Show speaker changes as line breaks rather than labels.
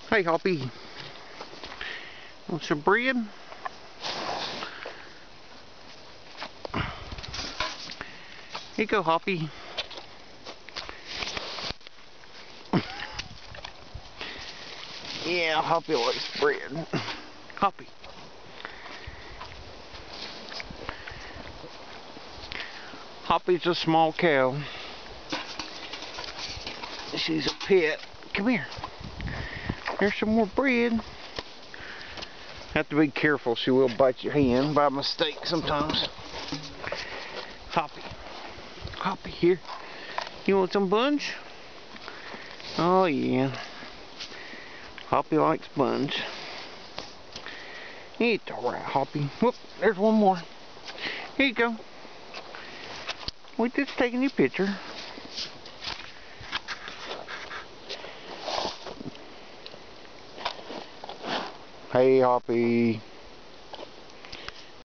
Hey, Hoppy. Want some bread? Here you go, Hoppy. Yeah, Hoppy likes bread. Hoppy. Hoppy's a small cow. She's a pet. Come here. There's some more bread. Have to be careful. She will bite your hand by mistake sometimes. Hoppy. Hoppy, here. You want some buns? Oh, yeah. Hoppy likes buns. It's alright, Hoppy. Whoop, there's one more. Here you go. We're just taking your picture. Hey, Hoppy.